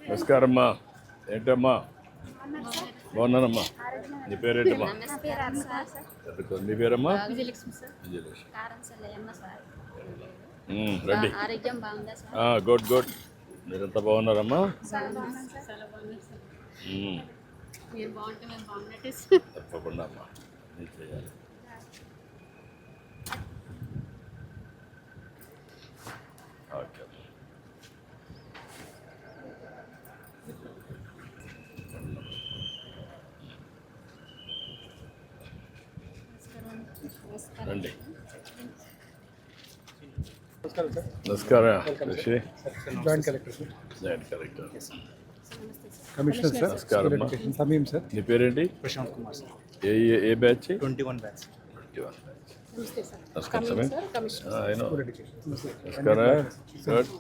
నమస్కారమ్మా. ఏంటమ్మా? బాగున్నానమ్మా. నీ పేరేంటమ్మా? నీ పేరమ్మా? రండి. Good good. మీరంతా బాగున్నారమ్మా? తప్పకుండా అమ్మా, నేను చేయాలి. ఓకే. రండి. నమస్కారం Rishi. Joint collector sir. Joint collector. Commissioner sir. నమస్కారం. సమీం సార్. నీ పేరేంటి? ప్రశాంత్ కుమార్ సార్. ఏ బ్యాచ్? 21 బ్యాచ్. 21 బ్యాచ్. నమస్కారం సమీం. నమస్కారం. గుడ్.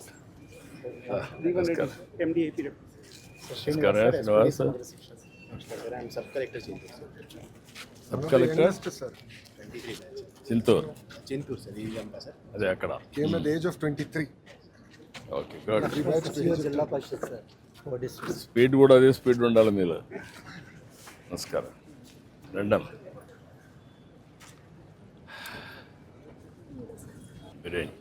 నమస్కారం. MDAP. నమస్కారం Srinivas. Sub collector Chinturu sub collector sir. Chinturu. Chinturu sir. ఇది అంతా సార్. అదే అక్కడ. Came at the age of 23. Okay good. Zilla parishad sir. Speed కూడా అదే స్పీడ్ ఉండాలి మీరు. నమస్కారం. రెండమ్మ. బిర్యానీ.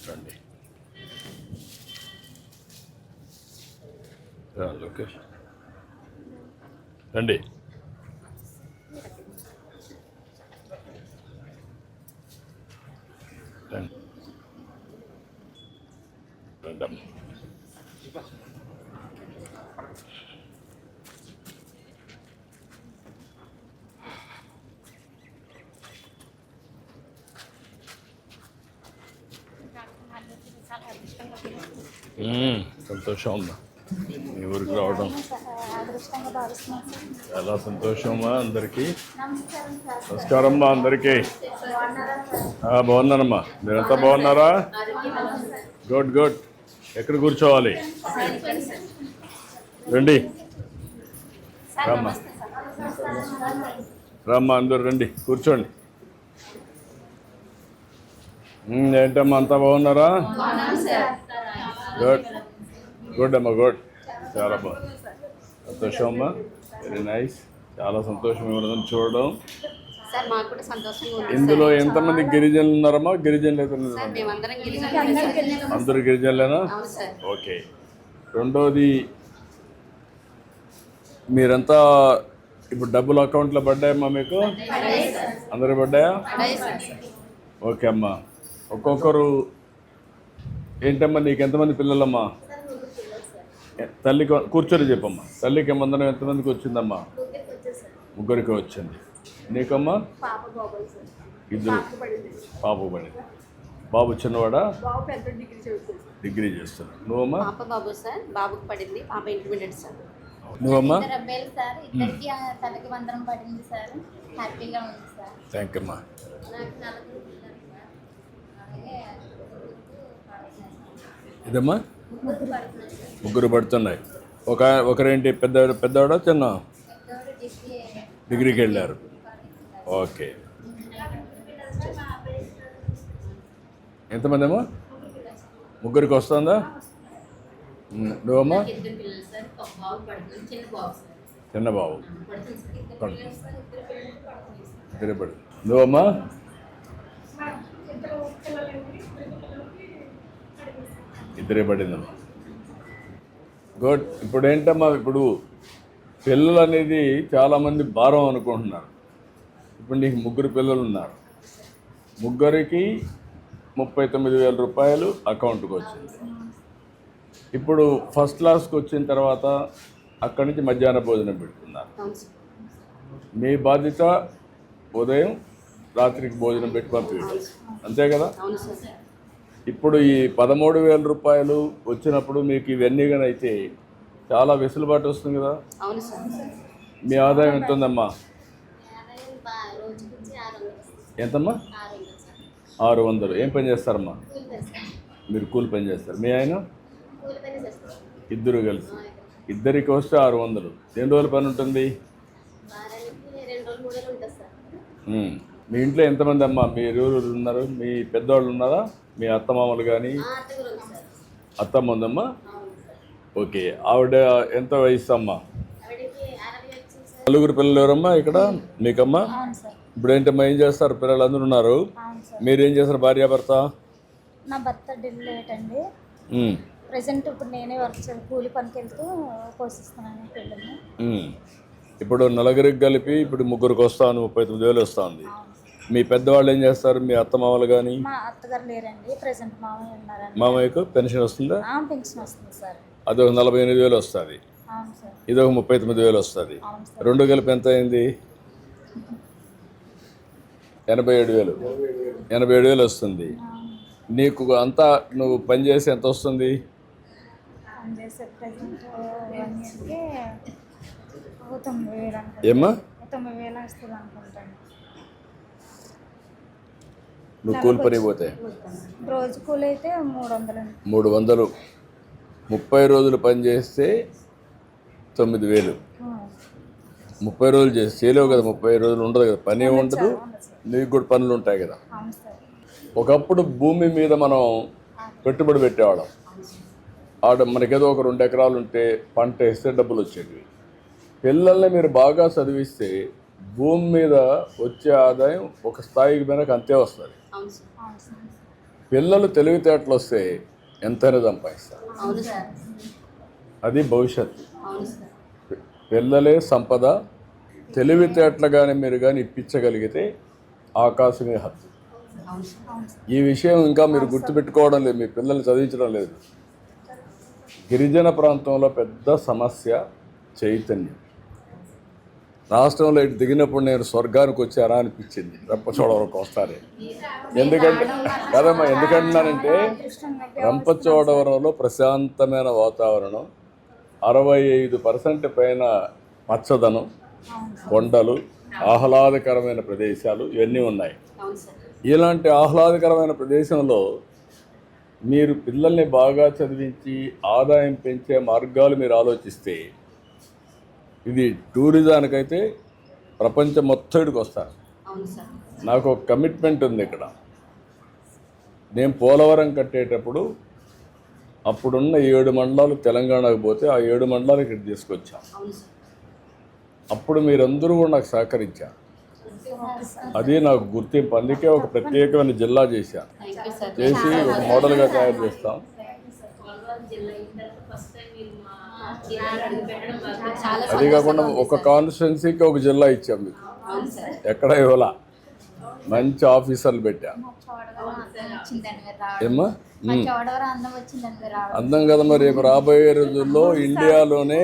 రండి. లోకేష్ రండి. రండి. రండమ్మ. సంతోషం అమ్మా మీ ఊరికి రావడం. చాలా సంతోషమ్మా అందరికీ. నమస్కారం అమ్మా అందరికీ. బాగున్నానమ్మా. మీరంతా బాగున్నారా? Good good. ఎక్కడ కూర్చోవాలి? రండి. రామ్మా రామ్మా అందరు రండి కూర్చోండి. ఏంటమ్మా అంతా బాగున్నారా? గుడ్ గుడ్ అమ్మా గుడ్. చాలా బాగుంది. సంతోషం అమ్మా. Very nice. చాలా సంతోషం ఉన్నదని చూడడం. ఇందులో ఎంతమంది గిరిజనులు ఉన్నారమ్మా? గిరిజనులు అందరూ గిరిజనులేనా? ఓకే. రెండోది, మీరంతా ఇప్పుడు డబ్బులు అకౌంట్లో పడ్డాయమ్మా మీకు? అందరూ పడ్డాయా? ఓకే అమ్మా. ఒక్కొక్కరు ఏంటమ్మా నీకు ఎంతమంది పిల్లలమ్మా? తల్లికి కూర్చొని చెప్పమ్మా. తల్లికి మందనం ఎంతమందికి వచ్చిందమ్మా? ముగ్గురికి వచ్చింది. నీకమ్మా? ఇద్దరు. పాప పడింది. బాబు చిన్నవాడా? డిగ్రీ చేస్తాను. నువ్వమ్మా? నువ్వమ్మా? థ్యాంక్ యూ అమ్మా. ఇదమ్మా ముగ్గురు పడుతున్నాయి. ఒకరేంటి పెద్దవాడా చిన్న? డిగ్రీకి వెళ్ళారు. ఓకే. ఎంతమంది అమ్మా? ముగ్గురికి వస్తుందా? నువ్వమ్మా? చిన్న బాబు. ఇద్దరే పడు. నువ్వమ్మా? ఇద్దరే పడిందమ్మా. గుడ్. ఇప్పుడు ఏంటమ్మా, ఇప్పుడు పిల్లలు అనేది చాలామంది భారం అనుకుంటున్నారు. ఇప్పుడు నీకు ముగ్గురు పిల్లలు ఉన్నారు. ముగ్గురికి 39,000 రూపాయలు అకౌంట్కి వచ్చింది. ఇప్పుడు ఫస్ట్ క్లాస్కి వచ్చిన తర్వాత అక్కడి నుంచి మధ్యాహ్న భోజనం పెడుతున్నారు. మీ బాధ్యత ఉదయం రాత్రికి భోజనం పెట్టి పంపించాలి, అంతే కదా? ఇప్పుడు ఈ 13,000 రూపాయలు వచ్చినప్పుడు మీకు ఇవన్నీ కానీ అయితే చాలా వెసులుబాటు వస్తుంది కదా. మీ ఆదాయం ఎంత ఉందమ్మా? ఎంతమ్మా? 600. ఏం పని చేస్తారమ్మా మీరు? కూలి పని చేస్తారు. మీ ఆయన? ఇద్దరు కలిసి. ఇద్దరికి వస్తే 600. ఎన్ని రోజుల పని ఉంటుంది? మూడలో ఉంటుంది సార్. మీ ఇంట్లో ఎంతమంది అమ్మా? మీరు ఉన్నారు, మీ పెద్దవాళ్ళు ఉన్నారా? మీ అత్తమామలు కానీ? అత్తగారు ఉంది సార్. అత్తమ్మ ఉందమ్మా? అవును సార్. ఓకే. ఆవిడ ఎంత వయసు అమ్మా? ఆవిడకి 60 వచ్చింది సార్. నలుగురు పిల్లలు ఎవరమ్మా ఇక్కడ మీకమ్మా? అవును సార్. ఇప్పుడు ఏంటమ్మా ఏం చేస్తారు? పిల్లలు అందరూ ఉన్నారు, అవును సార్. మీరేం చేస్తారు భార్యాభర్త? నా భర్త ఢిల్లీ లేట్ అండి. ఉమ్, ప్రజెంట్ ఇప్పుడు నేనే వర్క్ చేసి కూలి పనికి వెళ్తూ పోషిస్తున్నాను పిల్లల్ని. ఉమ్. ఇప్పుడు నలుగురికి కలిపి ఇప్పుడు ముగ్గురికి వస్తాను, 39,000 వస్తుంది. అవును సార్. మీ పెద్దవాళ్ళు ఏం చేస్తారు? మీ అత్తమామలు కానీ? మా అత్తగారు లేరండి, ప్రజెంట్ మామయ్య ఉన్నారండి. మామయ్యకు పెన్షన్ వస్తుందా? పెన్షన్ వస్తుంది సార్. అదొక 48,000 వస్తుంది, అవును సార్. ఇదొక 39,000 వస్తుంది. అవును సార్. రెండు కలిపి ఎంత అయింది? 87,000. 87,000 వస్తుంది. నీకు అంతా నువ్వు పని చేసి ఎంత వస్తుంది? పని చేసే ప్రజెంట్ 1 ఇయర్కి 9,000 అనుకుంటాను. ఏమ్మా? 9,000 వస్తుంది అనుకుంటాను. నువ్వు కూలి పని పోతే రోజు కూలి అయితే 300 అండి. 300. 30 రోజులు పని చేస్తే 9,000. 30 రోజులు చేసి చేయలేవు కదా, 30 రోజులు ఉండదు కదా, పని ఉండదు, నీకు కూడా పనులు ఉంటాయి కదా. అవును సార్. ఒకప్పుడు భూమి మీద మనం పెట్టుబడి పెట్టేవాళ్ళం. ఆడ మనకేదో ఒక 2 ఎకరాలు ఉంటే పంట వేస్తే డబ్బులు వచ్చేవి. పిల్లల్ని మీరు బాగా చదివిస్తే భూమి మీద వచ్చే ఆదాయం ఒక స్థాయికి మేరకు అంతే వస్తుంది. అవును సార్. అవును సార్. పిల్లలు తెలివితేటలు వస్తే ఎంతైనా సంపాదిస్తారు. అవును సార్. అది భవిష్యత్తు. అవును సార్. పిల్లలే సంపద. తెలివితేటలు కానీ మీరు కానీ ఇప్పించగలిగితే ఆకాశమే హద్దు. అవును సార్. అవును సార్. ఈ విషయం ఇంకా మీరు గుర్తుపెట్టుకోవడం లేదు, మీ పిల్లల్ని చదివించడం లేదు. గిరిజన ప్రాంతంలో పెద్ద సమస్య చైతన్యం. రాష్ట్రంలో ఇటు దిగినప్పుడు నేను స్వర్గానికి వచ్చారా అనిపించింది, రంపచోడవరం వస్తారే. ఎందుకంటే కదమ్మా, ఎందుకంటున్నానంటే రంపచోడవరంలో ప్రశాంతమైన వాతావరణం, 65% పైన పచ్చదనం, కొండలు, ఆహ్లాదకరమైన ప్రదేశాలు ఇవన్నీ ఉన్నాయి. అవును సార్. ఇలాంటి ఆహ్లాదకరమైన ప్రదేశంలో మీరు పిల్లల్ని బాగా చదివించి ఆదాయం పెంచే మార్గాలు మీరు ఆలోచిస్తే ఇది టూరిజానికైతే ప్రపంచం మొత్తానికి వస్తారు. అవును సార్. నాకు ఒక కమిట్మెంట్ ఉంది ఇక్కడ. నేను పోలవరం కట్టేటప్పుడు అప్పుడున్న 7 మండలాలు తెలంగాణకు పోతే ఆ 7 మండలాలు ఇక్కడ తీసుకొచ్చాం. అవును సార్. అప్పుడు మీరందరూ కూడా నాకు సహకరించారు. అది నాకు గుర్తింపు. అందుకే ఒక ప్రత్యేకమైన జిల్లా చేశాను. Thank you sir. చేసి ఒక మోడల్గా తయారు చేస్తాం. చాలా అది కాకుండా ఒక కాన్స్టిట్యున్సీకి ఒక జిల్లా ఇచ్చాం మీకు. అవును సార్. ఎక్కడ ఇవ్వాలా, మంచి ఆఫీసర్లు పెట్టా. ఏమ్మా? చోడవరం అందం వచ్చిందండి మీరు రావడం. అందం కదా. మరి రేపు రాబోయే రోజుల్లో ఇండియాలోనే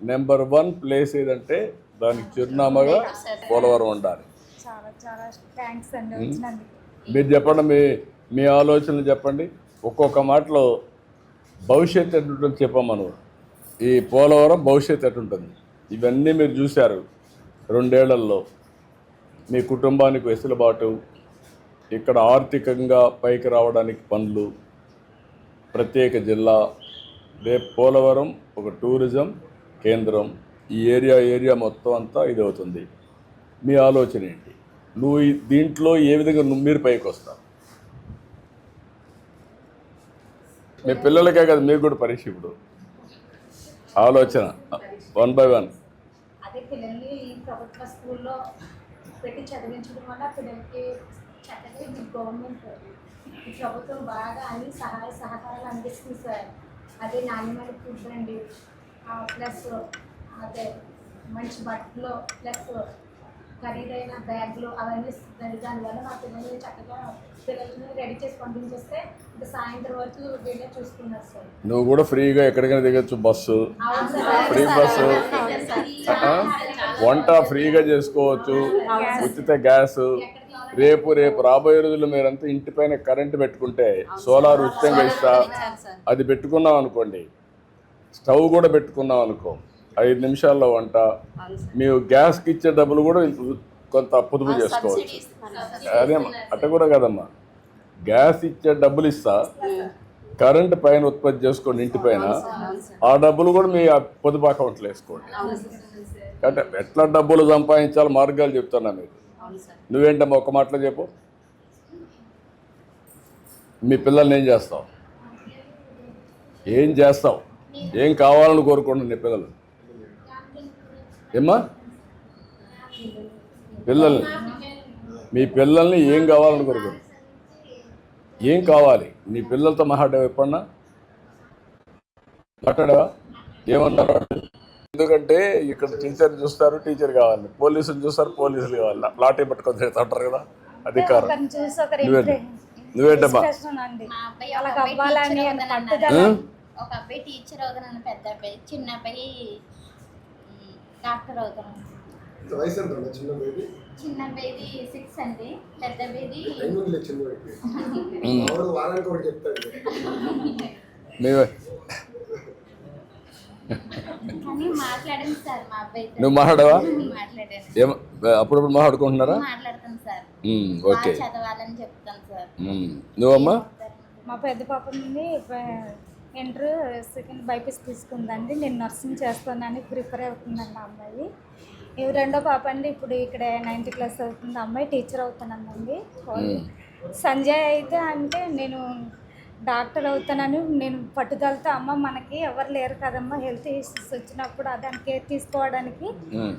నెంబర్ 1 ప్లేస్ ఏదంటే దానికి చిరునామాగా పోలవరం ఉండాలి. చాలా చాలా థ్యాంక్స్ అండి వచ్చినందుకు. మీరు చెప్పండి, మీ ఆలోచనలు చెప్పండి. ఒక్కొక్క మాటలో భవిష్యత్తు ఎట్టుంటుంది చెప్పమను. ఈ పోలవరం భవిష్యత్తు ఎట్టుంటుంది ఇవన్నీ మీరు చూశారు. 2 ఏళ్లలో మీ కుటుంబానికి వెసులుబాటు, ఇక్కడ ఆర్థికంగా పైకి రావడానికి పనులు, ప్రత్యేక జిల్లా, రేపు పోలవరం ఒక టూరిజం కేంద్రం. ఈ ఏరియా మొత్తం అంతా ఇది అవుతుంది. మీ ఆలోచన ఏంటి? నువ్వు దీంట్లో ఏ విధంగా మీరు పైకి వస్తావు? మీ పిల్లలకే కదా, మీకు కూడా పరీక్ష. ఇప్పుడు ఆలోచన 1 by 1. అదే పిల్లల్ని ఈ ప్రభుత్వ స్కూల్లో పెట్టి చదివించడం వల్ల పిల్లలకి చక్కగా ఈ గవర్నమెంట్ ఈ ప్రభుత్వం బాగా అన్ని సహాయ సహకారాలు అందిస్తుంది సార్. అదే నాణ్యమైన ఫుడ్ అండి, ప్లస్ అదే మంచి బట్టలు, ప్లస్ ఖరీదైన బ్యాగులు అవన్నీ ఇస్తుంది. దానివల్ల మా పిల్లల్ని చక్కగా పిల్లల్ని రెడీ చేసి పంపించేస్తే ఇంకా సాయంత్రం వరకు వీళ్ళే చూసుకున్నారు సార్. నువ్వు కూడా ఫ్రీగా ఎక్కడికైనా దిగచ్చు, బస్సు ఫ్రీ బస్సు, వంట ఫ్రీగా చేసుకోవచ్చు, ఉచిత గ్యాస్. రేపు రాబోయే రోజుల్లో మీరంతా ఇంటిపైన కరెంటు పెట్టుకుంటే సోలార్ ఉచితంగా ఇస్తా. అది పెట్టుకున్నాం అనుకోండి, స్టవ్ కూడా పెట్టుకున్నాం అనుకో, 5 నిమిషాల్లో వంట. మీరు గ్యాస్కి ఇచ్చే డబ్బులు కూడా కొంత పొదుపు చేసుకోవచ్చు. అదే అట్ట కూడా కదమ్మా, గ్యాస్ ఇచ్చే డబ్బులు ఇస్తా, కరెంట్ పైన ఉత్పత్తి చేసుకోండి ఇంటి పైన, ఆ డబ్బులు కూడా మీ పొదుపు అకౌంట్లో వేసుకోండి. అంటే ఎట్లా డబ్బులు సంపాదించాలో మార్గాలు చెప్తున్నా మీకు. అవును సార్. నువ్వేంటమ్మా ఒక మాటలో చెప్పు. మీ పిల్లల్ని ఏం చేస్తావు? ఏం చేస్తావు? ఏం కావాలని కోరుకుంటున్నారు నీ పిల్లలు? ఏమ్మా పిల్లల్ని, మీ పిల్లల్ని ఏం కావాలని కోరుకుంటున్నారు? ఏం కావాలి? నీ పిల్లలతో మాట్లాడావా ఎప్పుడన్నా? మాట్లాడావా? ఏమన్నారు వాళ్ళు? ఎందుకంటే ఇక్కడ టీచర్ చూస్తారు, టీచర్ కావాలి, పోలీసులు చూస్తారు, పోలీసులు కావాలి, లాఠీ పట్టుకొని తిరుగుతుంటారు కదా అధికారం. ఒకరిని చూసి ఒకరు నువ్వేంటమ్మా? inspiration అండి. మా అబ్బాయి వాళ్ళకి ఒక అబ్బాయి అవ్వాలని టీచర్ అని అవుతానన్నాడు. పట్టుదల. ఒక అబ్బాయి టీచర్ అవుతానన్న, పెద్ద అబ్బాయి, చిన్న అబ్బాయి డాక్టర్ అవుతాను. వయసు ఎంత ఉంది చిన్న బేబీ? చిన్న అబ్బాయిది 6 అండి, పెద్ద అబ్బాయిది ఐదులే చిన్న బేబీ. వాడు వారానికి ఒకటి చెప్తాడు. నువ్వు కానీ మాట్లాడాను సార్ మా అబ్బాయితో. నువ్వు మాట్లాడావా? మాట్లాడాను, ఏం అప్పుడప్పుడు మాట్లాడుకుంటున్నారా? మాట్లాడతాను సార్. ఓకే. బాగా చదవాలని చెప్తాను సార్. నువ్వమ్మా? మా పెద్ద పాప నుండి ఇంటర్ సెకండ్ బైపీసీ తీసుకుందండి. నేను నర్సింగ్ చేస్తానని ప్రిపేర్ అవుతుందండి ఆ అమ్మాయి. ఇవి రెండో పాప అండి, ఇప్పుడు ఇక్కడ 9th క్లాస్ అవుతుంది. అమ్మాయి టీచర్ అవుతానండి. సంజయ్ అయితే అంటే నేను డాక్టర్ అవుతానని నేను పట్టుదలతో, అమ్మ మనకి ఎవరు లేరు కదమ్మా, హెల్త్ ఇష్యూస్ వచ్చినప్పుడు దాని కేర్ తీసుకోవడానికి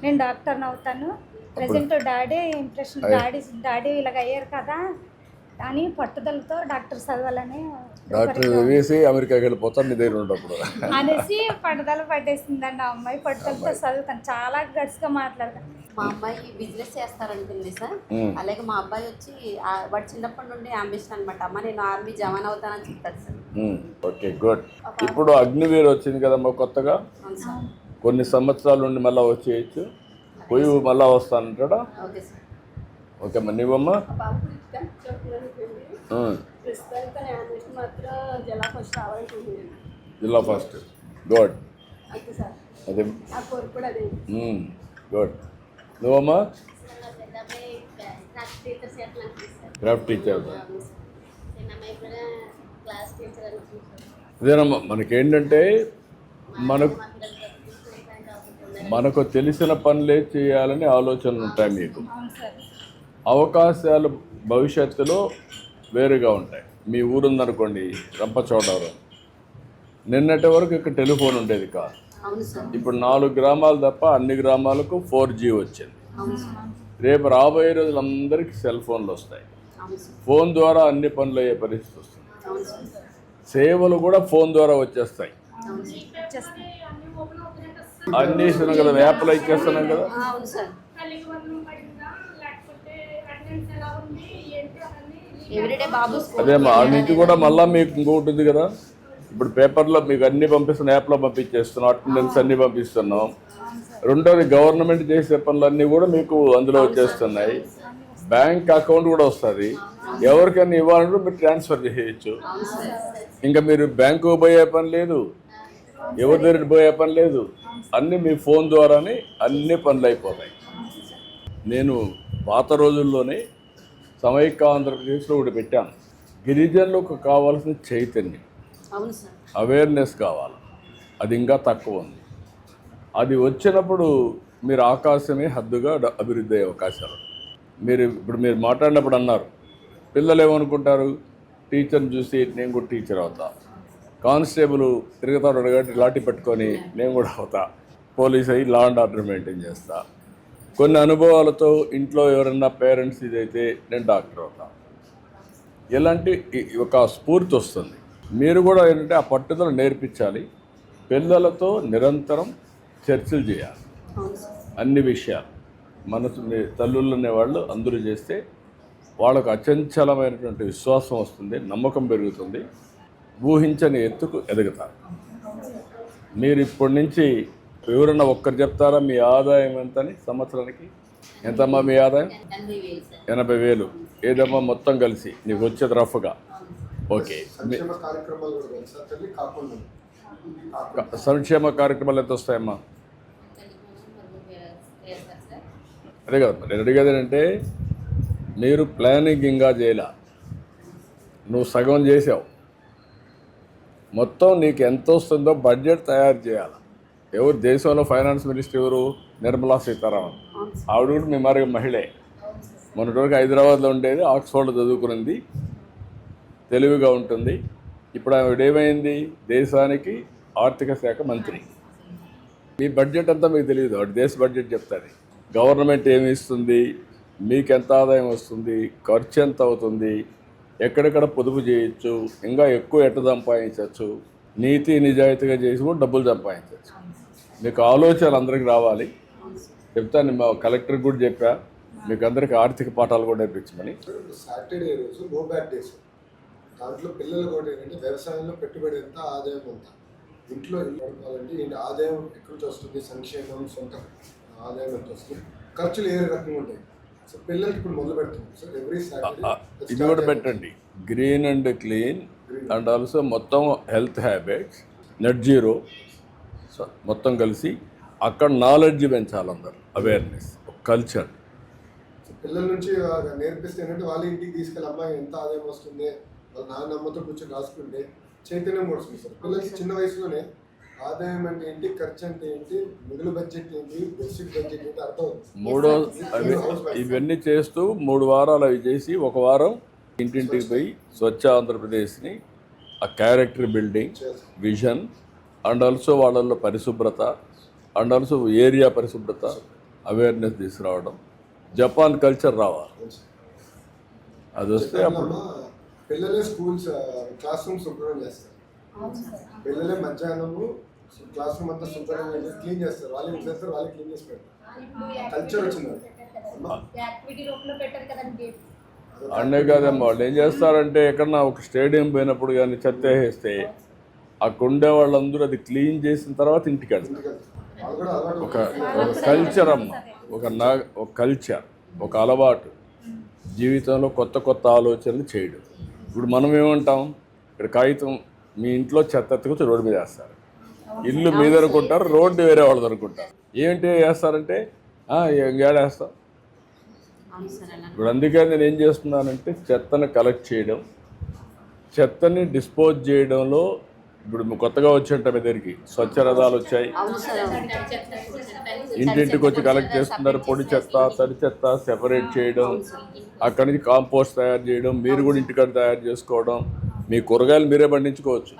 నేను డాక్టర్ని అవుతాను. ప్రజెంట్ డాడీ ఇంప్రెషన్, డాడీ ఇలాగ అయ్యారు కదా అని పట్టుదలతో డాక్టర్ చదవాలని డాక్టర్ వేసి అమెరికాకి వెళ్ళిపోతాను నీ దగ్గర ఉన్నప్పుడు అనేసి పట్టుదల పట్టేసిందండి ఆ అమ్మాయి. పట్టుదలతో చదువుతాను, చాలా గట్స్గా మాట్లాడతాను. మా అమ్మాయి బిజినెస్ చేస్తారనుకుంది సార్. అలాగే మా అబ్బాయి వచ్చి వాడు చిన్నప్పటి నుండి అంబిషన్ అనమాట, అమ్మ నేను ఆర్మీ జవాన్ అవుతానని చెప్తాడు సార్. Okay, good. ఇప్పుడు అగ్నివీర్ వచ్చింది కదమ్మా కొత్తగా, అవును సార్. కొన్ని సంవత్సరాల నుండి మళ్ళీ వచ్చేయచ్చు, పోయి మళ్ళీ వస్తానంటాడా? Okay sir. ఓకే అమ్మా. నువ్వమ్మా? జిల్లా ఫస్ట్. గుడ్. అదే గుడ్. నువ్వమ్మా? మా పెద్ద అబ్బాయి క్లాస్ టీచర్ చేయాలనుకుంటున్నాను. Craft teacher. చిన్న అమ్మాయి కూడా క్లాస్ టీచర్ అనుకుంటున్నాను. అదేనమ్మా, మనకేంటంటే మనకు తెలిసిన పనులే చేయాలని ఆలోచనలు ఉంటాయి మీకు. అవును సార్. అవకాశాలు భవిష్యత్తులో వేరుగా ఉంటాయి. మీ ఊరుందనుకోండి రంపచోడవరం, నిన్నటి వరకు ఇక్కడ టెలిఫోన్ ఉండేది కాదు. అవును సార్. ఇప్పుడు 4 గ్రామాలు తప్ప అన్ని గ్రామాలకు 4G వచ్చింది. అవును సార్. రేపు రాబోయే రోజులు అందరికీ సెల్ ఫోన్లు వస్తాయి. అవును సార్. ఫోన్ ద్వారా అన్ని పనులు అయ్యే పరిస్థితి వస్తుంది. అవును సార్. సేవలు కూడా ఫోన్ ద్వారా వచ్చేస్తాయి. అవును సార్. అన్నీ ఇస్తున్నాం కదా, యాప్లో ఇచ్చేస్తున్నాం కదా. అవును సార్. ఎవ్రీడే బాబు స్కూల్ అదే ఆ నుంచి కూడా మళ్ళీ మీకు ఇంకొకటి ఉంది కదా, ఇప్పుడు పేపర్లో మీకు అన్ని పంపిస్తున్నాం, యాప్లో పంపించేస్తున్నాం, అటెండెన్స్ అన్నీ పంపిస్తున్నాం. రెండోది గవర్నమెంట్ చేసే పనులన్నీ కూడా మీకు అందులో వచ్చేస్తున్నాయి. బ్యాంక్ అకౌంట్ కూడా వస్తుంది, ఎవరికైనా ఇవ్వాలంటే మీరు ట్రాన్స్ఫర్ చేయొచ్చు. ఇంకా మీరు బ్యాంకు పోయే పని లేదు, ఎవరి దగ్గర పోయే పని లేదు, అన్నీ మీ ఫోన్ ద్వారానే అన్ని పనులు అయిపోతాయి. నేను పాత రోజుల్లోనే సమైక్య ఆంధ్రప్రదేశ్లో ఒకటి పెట్టాను, గిరిజనులకు కావాల్సిన చైతన్యం, అవును సార్. అవేర్నెస్ కావాలి, అది ఇంకా తక్కువ ఉంది. అది వచ్చినప్పుడు మీరు ఆకాశమే హద్దుగా అభివృద్ధి అయ్యే అవకాశాలు. మీరు మాట్లాడినప్పుడు అన్నారు, పిల్లలు ఏమనుకుంటారు, టీచర్ని చూసి నేను కూడా టీచర్ అవుతా, కానిస్టేబుల్ తిరుగుతాడు కాబట్టి లాఠీ పట్టుకొని నేను కూడా అవుతా, పోలీస్ అయ్యి లా అండ్ ఆర్డర్ మెయింటైన్ చేస్తా, కొన్ని అనుభవాలతో ఇంట్లో ఎవరన్నా పేరెంట్స్ ఇదైతే నేను డాక్టర్ అవుతా, ఇలాంటి ఒక స్ఫూర్తి వస్తుంది. మీరు కూడా ఏంటంటే ఆ పట్టుదల నేర్పించాలి, పిల్లలతో నిరంతరం చర్చలు చేయాలి అన్ని విషయాలు. మనసు తల్లుళ్ళు అనేవాళ్ళు అందరూ చేస్తే వాళ్ళకు అచంచలమైనటువంటి విశ్వాసం వస్తుంది, నమ్మకం పెరుగుతుంది, ఊహించని ఎత్తుకు ఎదుగుతారు. మీరు ఇప్పటి నుంచి ఎవరన్నా ఒక్కరు చెప్తారా మీ ఆదాయం ఎంతని సంవత్సరానికి? ఎంతమ్మా మీ ఆదాయం? 80,000 సార్. 80,000. ఏదమ్మా మొత్తం కలిసి నీకు వచ్చేది రఫ్గా? ఓకే. సంక్షేమ కార్యక్రమాలు కూడా తెలుసా తల్లి కాకుండా? సంక్షేమ కార్యక్రమాలు ఎంత వస్తాయమ్మా? అదే కదా నేను అడిగేది ఏంటంటే, మీరు ప్లానింగ్ ఇంకా చేయాల, నువ్వు సగం చేసావు, మొత్తం నీకు ఎంత వస్తుందో బడ్జెట్ తయారు చేయాలి. ఎవరు దేశంలో ఫైనాన్స్ మినిస్టర్ ఎవరు? నిర్మలా సీతారామన్. అవును సార్. ఆవిడ కూడా మీ మరి మహిళే. మొన్నటి వరకు హైదరాబాద్లో ఉండేది, ఆక్స్ఫర్డ్లో చదువుకునింది, తెలివిగా ఉంటుంది. ఇప్పుడు ఆవిడ ఏమైంది? దేశానికి ఆర్థిక శాఖ మంత్రి. మీ బడ్జెట్ అంతా మీకు తెలియదు, వాటి దేశ బడ్జెట్ చెప్తుంది. గవర్నమెంట్ ఏమి ఇస్తుంది, మీకు ఎంత ఆదాయం వస్తుంది, ఖర్చు ఎంత అవుతుంది, ఎక్కడెక్కడ పొదుపు చేయొచ్చు, ఇంకా ఎక్కువ ఎట్ట సంపాదించవచ్చు, నీతి నిజాయితీగా చేసి కూడా డబ్బులు సంపాదించవచ్చు. మీకు ఆలోచనలు అందరికి రావాలి. చెప్తాను, మా కలెక్టర్కి కూడా చెప్పా, మీకు అందరికి ఆర్థిక పాఠాలు కూడా నేర్పించమని. సాటర్డే రోజు గో బ్యాక్ డేస్. దాంట్లో పిల్లలు కూడా ఏంటంటే వ్యవసాయంలో పెట్టుబడి ఎంత, ఆదాయం ఎంత, ఇంట్లో ఇల్లు నడపాలంటే ఏంటి, ఆదాయం ఎక్కడి నుంచి వస్తుంది, సంక్షేమం, సొంత ఆదాయం ఎంత వస్తుంది, ఖర్చులు ఏ రకంగా ఉంటాయి. సో పిల్లలకి ఇప్పుడు మొదలు పెడుతున్నాం సార్ ఎవ్రీ సాటర్డే. ఇది కూడా పెట్టండి, green and clean and also మొత్తం హెల్త్ హ్యాబిట్స్, నెట్ జీరో మొత్తం కలిసి అక్కడ నాలెడ్జ్ పెంచాలి అందరు, అవేర్నెస్, కల్చర్. పిల్లల నుంచి నేర్పిస్తే ఏంటంటే వాళ్ళ ఇంటికి తీసుకెళ్ళి అమ్మాయి ఎంత ఆదాయం వస్తుంది, వాళ్ళ నాన్న అమ్మతో కూర్చొని రాసుకుంటే చైతన్యం వస్తుంది సార్. పిల్లలకి చిన్న వయసులోనే ఆదాయం అంటే ఏంటి, ఖర్చు అంటే ఏంటి, మిగులు బడ్జెట్ ఏంటి, బేసిక్ బడ్జెట్ ఏంటి అర్థం అవుతుంది. ఇవన్నీ చేస్తూ 3 వారాలు అవి చేసి, 1 వారం ఇంటింటికి పోయి స్వచ్ఛ ఆంధ్రప్రదేశ్ని, ఆ character building, vision and also వాళ్ళల్లో పరిశుభ్రత అండ్ ఆల్సో ఏరియా పరిశుభ్రత అవేర్నెస్ తీసుకురావడం, జపాన్ కల్చర్ రావాలి. అది వస్తే అప్పుడు పిల్లలే స్కూల్స్ క్లాస్ రూమ్ శుభ్రం చేస్తారు. పిల్లలే మధ్యాహ్నము క్లాస్ రూమ్ అంతా శుభ్రంగా క్లీన్ చేస్తారు. వాళ్ళు ఏం చేస్తారు, వాళ్ళు క్లీన్ చేసి పెడతారు. కల్చర్ వచ్చింది. యాక్టివిటీ రూపంలో పెట్టారు కదండి. అన్నే కాదమ్మా, వాళ్ళు ఏం చేస్తారంటే ఎక్కడన్నా ఒక స్టేడియం పోయినప్పుడు కానీ చెత్త వేస్తే అక్కడ ఉండే వాళ్ళందరూ అది క్లీన్ చేసిన తర్వాత ఇంటికి వెళ్తారు. వాళ్ళు కూడా అలవాటు ఒక కల్చర్ అమ్మ, ఒక కల్చర్, ఒక అలవాటు, జీవితంలో కొత్త కొత్త ఆలోచనలు చేయడం. ఇప్పుడు మనం ఏమంటాం, ఇక్కడ కాగితం మీ ఇంట్లో చెత్త ఎత్తుకొచ్చి రోడ్డు మీద వేస్తారు, ఇల్లు మీద అనుకుంటారు, రోడ్డు వేరే వాళ్ళది అనుకుంటారు. ఏంటి వేస్తారంటే ఏడేస్తాం. ఇప్పుడు అందుకే నేను ఏం చేస్తున్నానంటే చెత్తను కలెక్ట్ చేయడం, చెత్తని డిస్పోజ్ చేయడంలో ఇప్పుడు కొత్తగా వచ్చేట మీ దగ్గరికి స్వచ్ఛ రథాలు వచ్చాయి, ఇంటింటికి వచ్చి కలెక్ట్ చేస్తున్నారు. పొడి చెత్త, తడి చెత్త సెపరేట్ చేయడం, అక్కడి నుంచి కాంపోస్ట్ తయారు చేయడం, మీరు కూడా ఇంటికాడ తయారు చేసుకోవడం, మీ కూరగాయలు మీరే పండించుకోవచ్చు.